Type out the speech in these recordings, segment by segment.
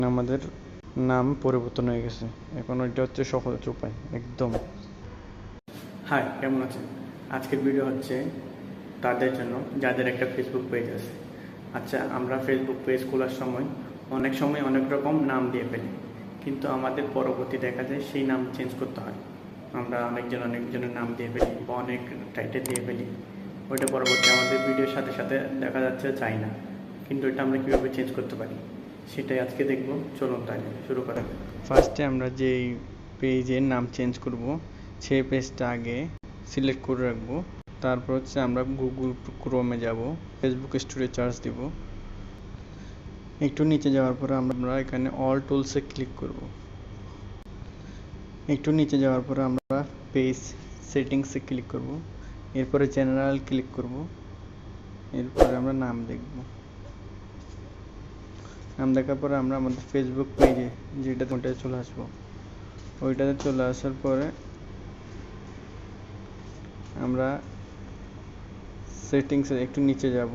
আমাদের নাম পরিবর্তন হয়ে গেছে, এখন ওইটা হচ্ছে সহজ উপায় একদম। হাই, কেমন আছেন? আজকের ভিডিও হচ্ছে তাদের জন্য যাদের একটা ফেসবুক পেজ আছে। আচ্ছা, আমরা ফেসবুক পেজ খোলার সময় অনেক সময় অনেক রকম নাম দিয়ে ফেলি, কিন্তু আমাদের পরবর্তী দেখা যায় সেই নাম চেঞ্জ করতে হয়। আমরা অনেকজনের নাম দিয়ে ফেলি বা অনেক টাইটেল দিয়ে ফেলি, ওইটা পরবর্তী আমাদের ভিডিওর সাথে সাথে দেখা যাচ্ছে চাই না, কিন্তু এটা আমরা কীভাবে চেঞ্জ করতে পারি সেটাই আজকে দেখব। চলুন তাহলে শুরু করা যাক। ফার্স্টে আমরা যেই পেজের নাম চেঞ্জ করব সেই পেজটা আগে সিলেক্ট করে রাখবো। তারপর হচ্ছে আমরা গুগল ক্রোমে যাব, ফেসবুক স্টোরে সার্চ দিব। একটু নিচে যাওয়ার পরে আমরা এখানে অল টুলসে ক্লিক করব। একটু নিচে যাওয়ার পরে আমরা পেজ সেটিংসে ক্লিক করব, এরপরে জেনারেল ক্লিক করব, এরপরে আমরা নাম দেখব। নাম দেখার পরে আমরা আমাদের ফেসবুক পেজে যেটাতে ওইটাতে চলে আসবো। ওইটাতে চলে আসার পরে আমরা সেটিংসে একটু নিচে যাব,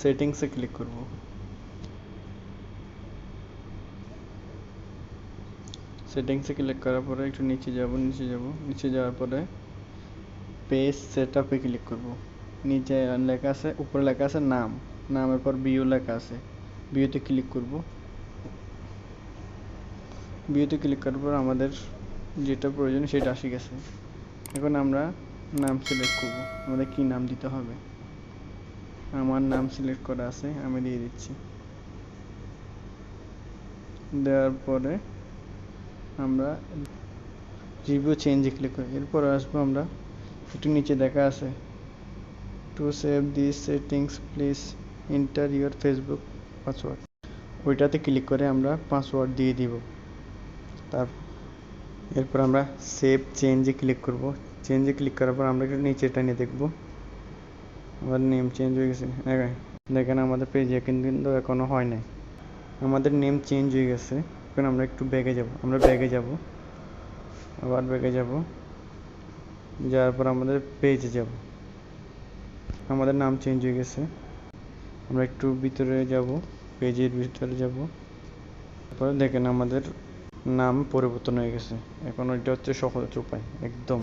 সেটিংসে ক্লিক করব। সেটিংসে ক্লিক করার পরে একটু নিচে যাব, নিচে যাওয়ার পরে পেজ সেটআপে ক্লিক করব। নিচে লেখা আছে, উপরে লেখা আছে নাম, নামের পর ভিউ লেখা আছে, ভিউতে ক্লিক করব। ভিউতে ক্লিক করার পর আমাদের যেটা প্রয়োজন সেটা আসে গেছে। এখন আমরা নাম সিলেক্ট করব, আমাদের কি নাম দিতে হবে। আমার নাম সিলেক্ট করা আছে, আমি দিয়ে দিচ্ছি। দেওয়ার পরে আমরা রিভিউ চেঞ্জে ক্লিক করি। এরপর আসবো আমরা, একটু নিচে দেখা আছে to save this settings please enter your Facebook password, ওইটাতে ক্লিক করে আমরা পাসওয়ার্ড দিয়ে দিব। এরপর আমরা সেভ চেঞ্জে ক্লিক করব। চেঞ্জে ক্লিক করার পর আমরা একটু নিচে টেনে দেখব আমার নেম চেঞ্জ হয়ে গেছে। দেখেন আমাদের পেজে কিন্তু এখনও হয় নাই, আমাদের নেম চেঞ্জ হয়ে গেছে। এখন আমরা একটু ব্যাগে যাব, আবার ব্যাগে যাব, যাওয়ার পর আমাদের পেজে যাব। আমাদের নাম চেঞ্জ হয়ে গেছে, আমরা একটু ভিতরে যাব, পেজের ভিতরে যাব। তারপরে দেখেন আমাদের নাম পরিবর্তন হয়ে গেছে, এখন ওইটা হচ্ছে সহজ উপায় একদম।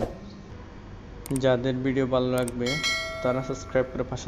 যাদের ভিডিও ভালো লাগবে তারা সাবস্ক্রাইব করে পাশে